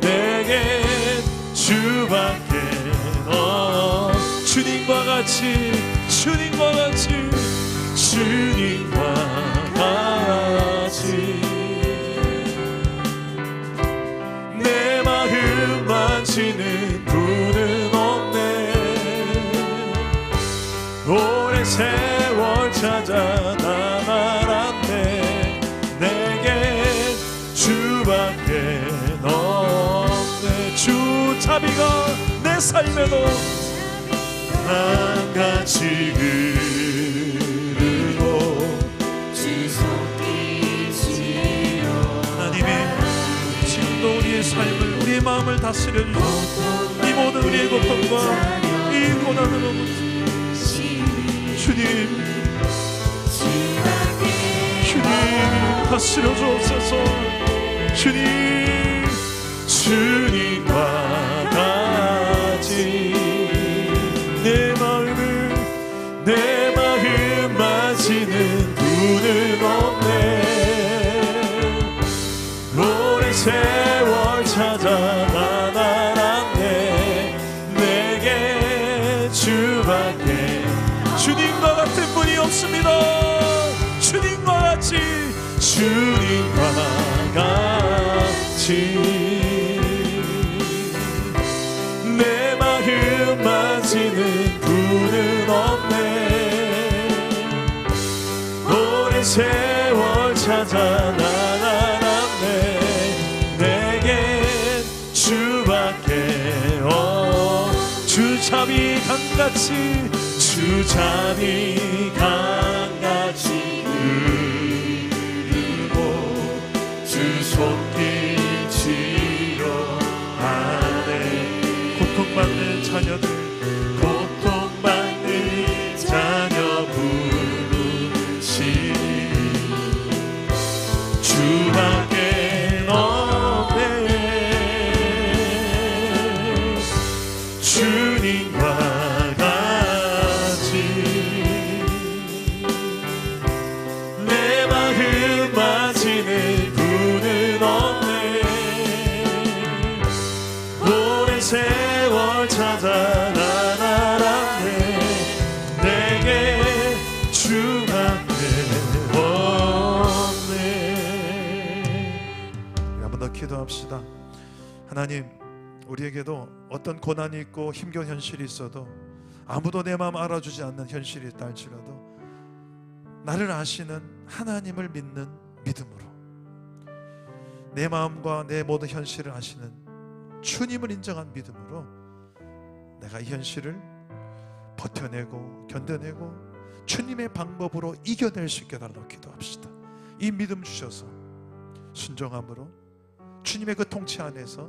내게 주밖에 주님과 같이 내 마음 만지는 분은 없네. 오랜 세월 찾아 나타났네. 내게 주밖에 없네. 주 자비가 내 삶에도 한같이 흐르고 하나님의 지금도 우리의 삶을 우리의 마음을 다스려 주시고 이 모든 우리의 고통과 이 고난으로부터 주님 다스려 주옵소서. 주님과 같이 내 마음 만지는 분은 없네. 오랜 세월 찾아 나타났네. 내게 주밖에 주님과 같은 분이 없습니다. 주님과 같이 내 마음 만지는 분은 없네. 오랜 세월 찾아 나타났네. 내게 주밖에 주 자비 강같이 흐르고 주 손길 치료하네. 고통받는 자녀들 부르시니 주밖에 없네. 주님과 같이 내 마음 만지는 분은 없네. 오랜 세월 찾아 나타났네. 내게 주밖에 없네. 한 번 더 기도합시다. 하나님 우리에게도 어떤 고난이 있고 힘겨운 현실이 있어도 아무도 내 마음 알아주지 않는 현실이 있다 할지라도 나를 아시는 하나님을 믿는 믿음으로 내 마음과 내 모든 현실을 아시는 주님을 인정한 믿음으로 내가 이 현실을 버텨내고 견뎌내고 주님의 방법으로 이겨낼 수 있게 달라고 기도합시다. 이 믿음 주셔서 순종함으로 주님의 그 통치 안에서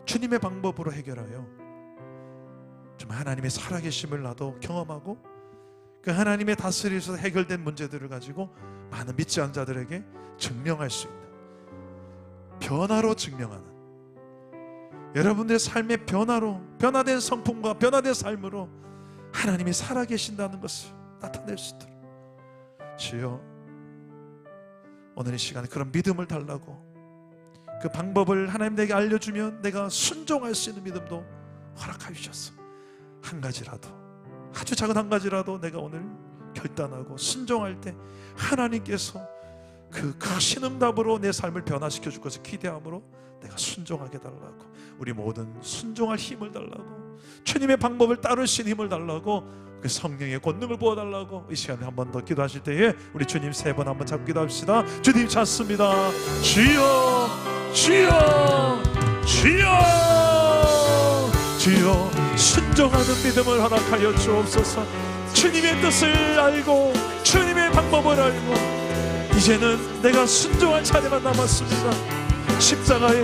주님의 방법으로 해결하여 좀 하나님의 살아계심을 나도 경험하고 그 하나님의 다스리셔서 해결된 문제들을 가지고 많은 믿지 않는 자들에게 증명할 수 있는, 변화로 증명하는, 여러분들의 삶의 변화로, 변화된 성품과 변화된 삶으로 하나님이 살아계신다는 것을 나타낼 수 있도록 주여, 오늘 이 시간에 그런 믿음을 달라고, 그 방법을 하나님 내게 알려주면 내가 순종할 수 있는 믿음도 허락하여 주셔서 한 가지라도, 아주 작은 한 가지라도 내가 오늘 결단하고 순종할 때 하나님께서 그 크신 응답으로 내 삶을 변화시켜 줄 것을 기대함으로 내가 순종하게 달라고, 우리 모든 순종할 힘을 달라고, 주님의 방법을 따를 수 있는 힘을 달라고, 그 성령의 권능을 부어달라고 이 시간에 한 번 더 기도하실 때에 우리 주님 3번 한번 잡고 기도합시다. 주님 찾습니다. 주여 주여 주여 주여, 순종하는 믿음을 허락하여 주옵소서. 주님의 뜻을 알고 주님의 방법을 알고 이제는 내가 순종할 차례만 남았습니다. 십자가에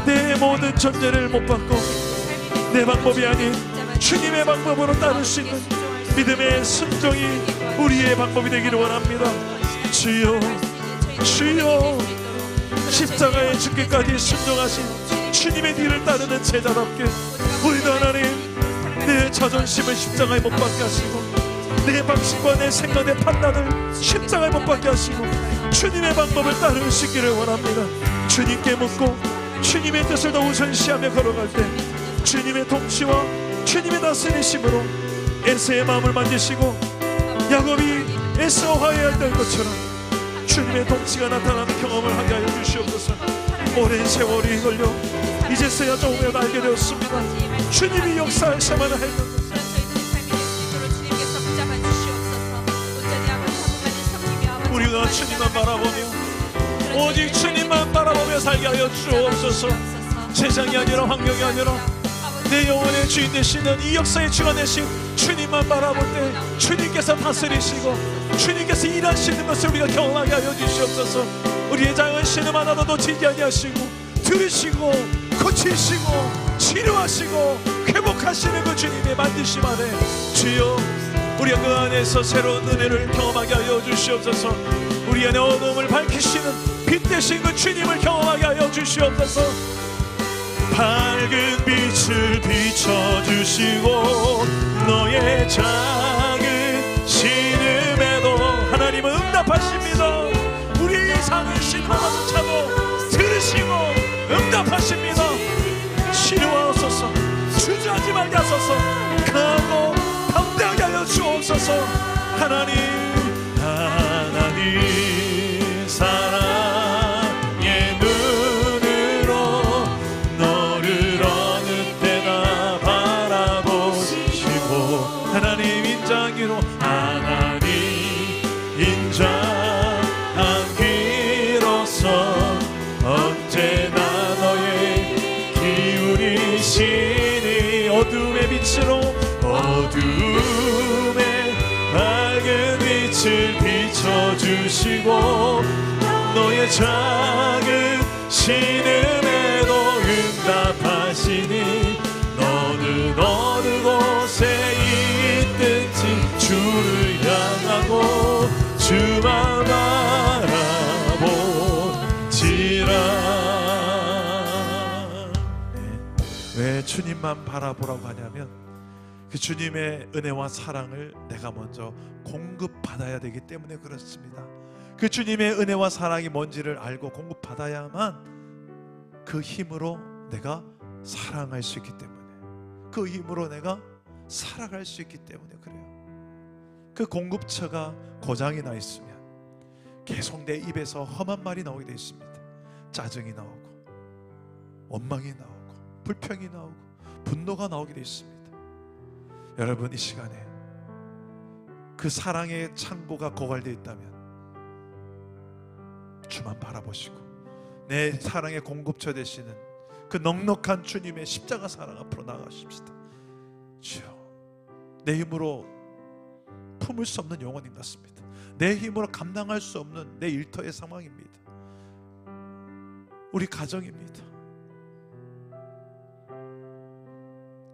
내 모든 존재를 못 받고 내 방법이 아닌 주님의 방법으로 따를 수 있는 믿음의 순종이 우리의 방법이 되기를 원합니다. 주여 주여, 십자가에 죽기까지 순종하신 주님의 뒤를 따르는 제자답게 우리도 하나님 내 자존심을 십자가에 못 박게 하시고 내 방식과 내 생각, 내 판단을 십자가에 못 박게 하시고 주님의 방법을 따를 수 있기를 원합니다. 주님께 묻고 주님의 뜻을 더 우선시하며 걸어갈 때 주님의 통치와 주님의 다스리심으로 에서의 마음을 만지시고 야곱이 에서와 화해할 것처럼 주님의 통치가 나타나는 경험을 하게 하여 주시옵소서. 오랜 세월이 걸려 이제서야 조금이라도 알게 되었습니다. 주님이 역사하셔만 할 것, 우리가 주님만 바라보며 오직 주님만 바라보며 살게 하여 주옵소서. 세상이 아니라 환경이 아니라 내 영혼의 주인 되시는 이 역사의 주가 되신 주님만 바라볼 때 주님께서 다스리시고 주님께서 일하시는 것을 우리가 경험하게 하여 주시옵소서. 우리의 작은 신음 하나도 놓치지 아니하시고 들으시고 고치시고 치료하시고 회복하시는 그 주님의 만드심 안에 주여, 우리가 그 안에서 새로운 은혜를 경험하게 하여 주시옵소서. 우리 안에 어두움을 밝히시는 빛 되신 그 주님을 경험하게 하여 주시옵소서. 밝은 빛을 비춰주시고 너의 작은 신음에도 하나님은 응답하십니다. 우리 작은 신음조차도 들으시고 응답하십니다. 치료하소서. 주저하지 말게 하소서. 강하고 담대하게 하여 주옵소서. 하나님 하나님 사랑의 눈으로 너를 어느 때나 바라보시고 하나님 인자기로 하나님 인자하기로서 언제나 너의 기울이시니 어둠의 빛으로 어둠의 밝은 빛을 비춰주시고 너의 작은 신음에도 응답하시니 너는 어느 곳에 있든지 주를 향하고 주만 바라보지라. 왜 주님만 바라보라고 하냐면 그 주님의 은혜와 사랑을 내가 먼저 공급받아야 되기 때문에 그렇습니다. 그 주님의 은혜와 사랑이 뭔지를 알고 공급받아야만 그 힘으로 내가 사랑할 수 있기 때문에, 그 힘으로 내가 살아갈 수 있기 때문에 그래요. 그 공급처가 고장이 나 있으면 계속 내 입에서 험한 말이 나오게 돼 있습니다. 짜증이 나오고 원망이 나오고 불평이 나오고 분노가 나오게 돼 있습니다. 여러분, 이 시간에 그 사랑의 창고가 고갈되어 있다면 주만 바라보시고 내 사랑의 공급처 되시는 그 넉넉한 주님의 십자가 사랑 앞으로 나아가십시다. 주여, 내 힘으로 품을 수 없는 영혼인 것 같습니다. 내 힘으로 감당할 수 없는 내 일터의 상황입니다. 우리 가정입니다.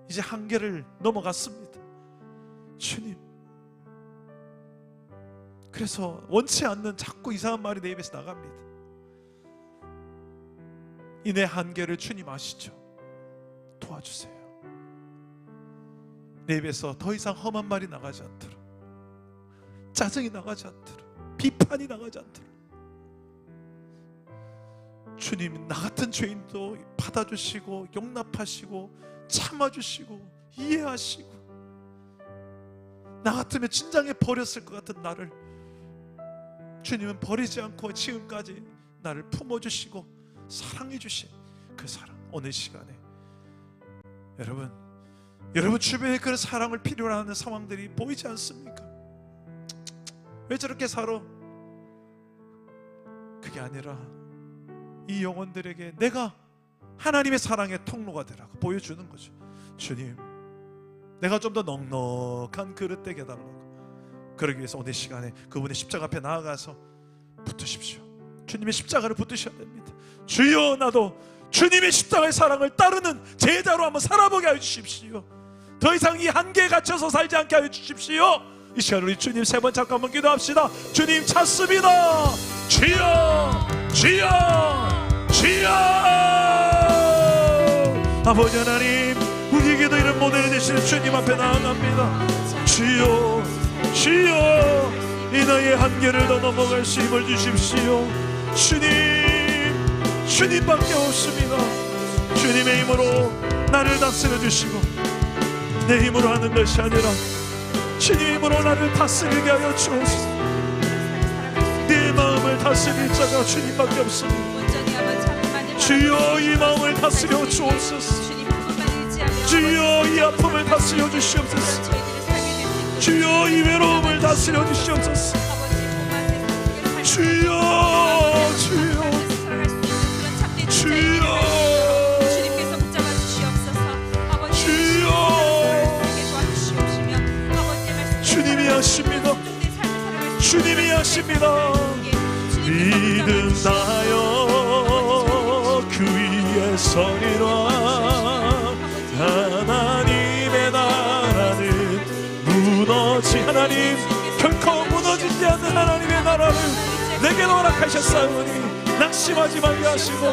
이제 한계를 넘어갔습니다. 주님, 그래서 원치 않는 자꾸 이상한 말이 내 입에서 나갑니다. 이 내 한계를 주님 아시죠? 도와주세요. 내 입에서 더 이상 험한 말이 나가지 않도록, 짜증이 나가지 않도록, 비판이 나가지 않도록 주님, 나 같은 죄인도 받아주시고 용납하시고 참아주시고 이해하시고, 나 같으면 진작에 버렸을 것 같은 나를 주님은 버리지 않고 지금까지 나를 품어주시고 사랑해주신 그 사랑, 오늘 시간에 여러분 주변에 그런 사랑을 필요로 하는 상황들이 보이지 않습니까? 왜 저렇게 살아? 그게 아니라 이 영혼들에게 내가 하나님의 사랑의 통로가 되라고 보여주는 거죠. 주님, 내가 좀 더 넉넉한 그릇 되게 해달라고. 그러기 위해서 오늘 시간에 그분의 십자가 앞에 나아가서 붙으십시오. 주님의 십자가를 붙으셔야 됩니다. 주여, 나도 주님의 십자가의 사랑을 따르는 제자로 한번 살아보게 하여 주십시오. 더 이상 이 한계에 갇혀서 살지 않게 하여 주십시오. 이 시간 우리 주님 세 번 잠깐만 기도합시다. 주님 찾습니다. 주여, 주여, 주여. 아버지 하나님, 우리에게도 이런 모델이 되시는 주님 앞에 나아갑니다. 주여, 주여, 이 나의 한계를 더 넘어갈 수 힘을 주십시오. 주님, 주님밖에 없습니다. 주님의 힘으로 나를 다스려 주시고, 내 힘으로 하는 것이 아니라 주님 힘으로 나를 다스리게 하여 주옵소서. 내 마음을 다스릴 자가 주님밖에 없습니다. 주여, 이 마음을 다스려 주옵소서. 주여, 이 아픔을 다스려 주시옵소서. 주여, 이 외로움을 다스려 주시옵소서. 주여, 주여, 주여, 주님께서 붙잡아 주시옵소서. 주여, 주님이 하십니다. 주님이 하십니다. 믿음나여 그 위에 서리라. 하나님의 나라는 하나님 결코 무너지지 않는 하나님의 나라를 내게 허락하셨사오니 낙심하지 말게 하시고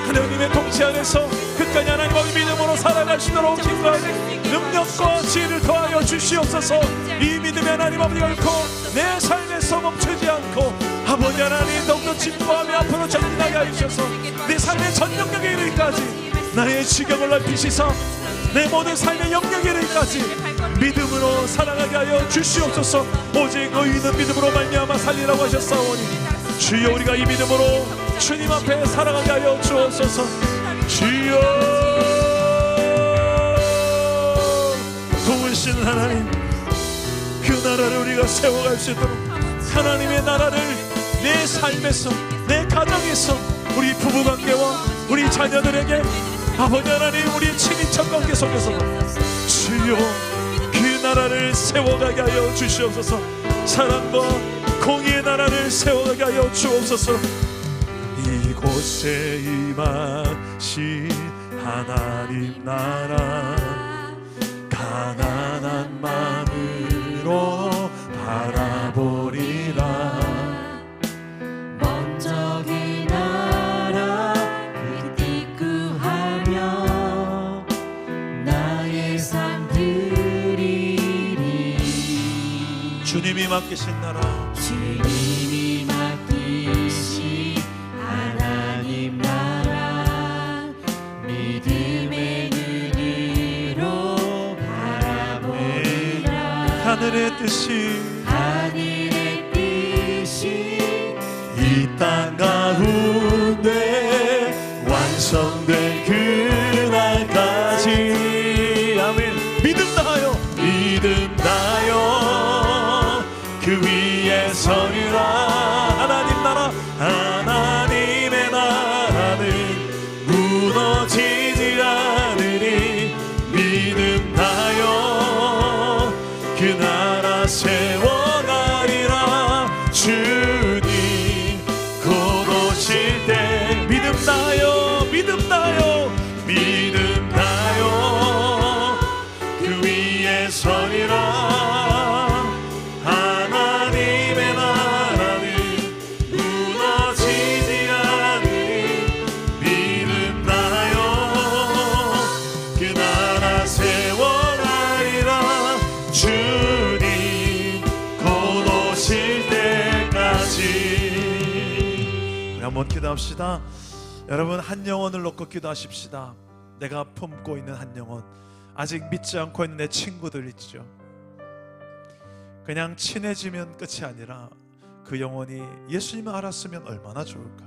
하나님의 통치 안에서 끝까지 하나님과 믿음으로 살아갈 수 있도록 힘과 능력과 지혜를 더하여 주시옵소서. 이 믿음의 하나님 아버지 결코 내 삶에서 멈추지 않고 아버지 하나님 더욱더 진보하며 앞으로 전진하게 하셔서 내 삶의 전 영역에 이르기까지 나의 지경을 넓히시사 내 모든 삶의 영역에 이르기까지 믿음으로 살아가게 하여 주시옵소서. 오직 너희는 믿음으로 말미암아 살리라고 하셨사오니 주여, 우리가 이 믿음으로 주님 앞에 살아가게 하여 주옵소서. 주여, 도우시는 하나님, 그 나라를 우리가 세워갈 수 있도록 하나님의 나라를 내 삶에서, 내 가정에서, 우리 부부관계와 우리 자녀들에게 아버지 하나님, 우리 친인척 관계 속에서 주여 그 나라를 세워가게 하여 주시옵소서. 사랑과 공의의 나라를 세워가게 하여 주옵소서. 이곳에 임하신 하나님 나라 가난한 마음으로 바라보리라. 먼저 그 나라 그 뜻 구하며 나의 삶 드리리. 주님이 맡기신 나라, 주님이 맡기신 하나님 나라 믿음의 눈으로 바라보리라. 하늘의 뜻이 이 땅 가운데 완성될 그날까지. 아멘. 믿음 다하여, 믿음 다하여 그 위에 서리라. 하나님 나라, 하나님의 나라는 무너지지 않으리. 믿음 다하여 그 나라 세워 우리 한번 기도합시다. 여러분, 한 영혼을 놓고 기도하십시다. 내가 품고 있는 한 영혼, 아직 믿지 않고 있는 내 친구들 있죠. 그냥 친해지면 끝이 아니라 그 영혼이 예수님을 알았으면 얼마나 좋을까.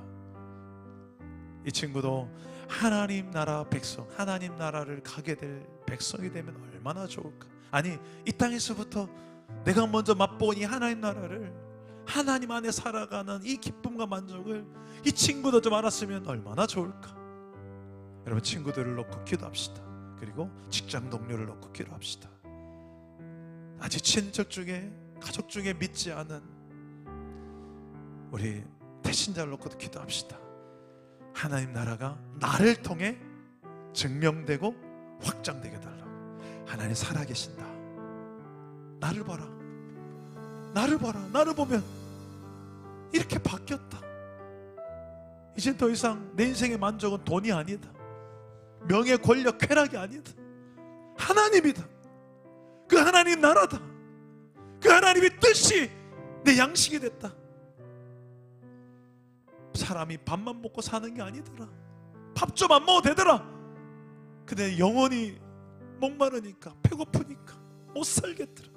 이 친구도 하나님 나라 백성, 하나님 나라를 가게 될 백성이 되면 얼마나 좋을까. 아니, 이 땅에서부터 내가 먼저 맛보니 하나님 나라를, 하나님 안에 살아가는 이 기쁨과 만족을 이 친구도 좀 알았으면 얼마나 좋을까. 여러분, 친구들을 놓고 기도합시다. 그리고 직장 동료를 놓고 기도합시다. 아직 친척 중에, 가족 중에 믿지 않은 우리 태신자를 놓고도 기도합시다. 하나님 나라가 나를 통해 증명되고 확장되게 달라고. 하나님 살아계신다. 나를 봐라, 나를 봐라. 나를 보면 이렇게 바뀌었다. 이제 더 이상 내 인생의 만족은 돈이 아니다. 명예, 권력, 쾌락이 아니다. 하나님이다. 그 하나님 나라다. 그 하나님의 뜻이 내 양식이 됐다. 사람이 밥만 먹고 사는 게 아니더라. 밥 좀 안 먹어도 되더라. 근데 영혼이 목마르니까, 배고프니까 못 살겠더라.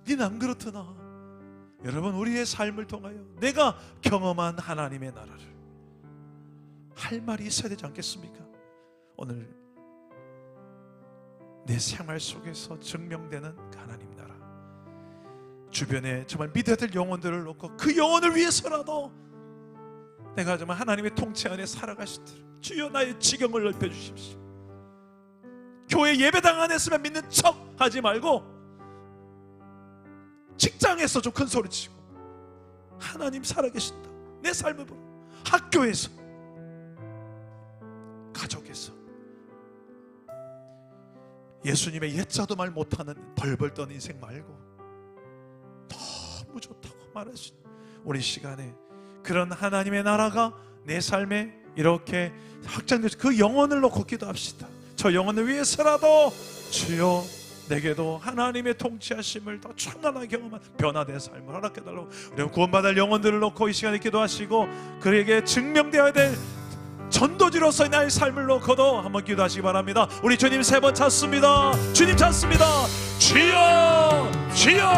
니는 안 그렇더나. 여러분, 우리의 삶을 통하여 내가 경험한 하나님의 나라를 할 말이 있어야 되지 않겠습니까? 오늘 내 생활 속에서 증명되는 그 하나님 나라, 주변에 정말 믿어야 될 영혼들을 놓고 그 영혼을 위해서라도 내가 정말 하나님의 통치 안에 살아가시도록 주여 나의 지경을 넓혀주십시오. 교회 예배당 안에서만 믿는 척 하지 말고 직장에서 좀 큰 소리 치고 하나님 살아계신다. 내 삶을 보라. 학교에서, 가족에서 예수님의 옛자도 말 못하는 벌벌 떠는 인생 말고 너무 좋다고 말하신 우리 시간에 그런 하나님의 나라가 내 삶에 이렇게 확장되어서 그 영혼을 놓고 기도합시다. 저 영혼을 위해서라도 주여 내게도 하나님의 통치하심을 더 충만하게 경험한 변화된 삶을 허락해달라고. 우리 구원받을 영혼들을 놓고 이 시간에 기도하시고 그에게 증명되어야 될 전도지로서의 나의 삶을 놓고도 한번 기도하시기 바랍니다. 우리 주님 세 번 찾습니다. 주님 찾습니다. 주여, 주여,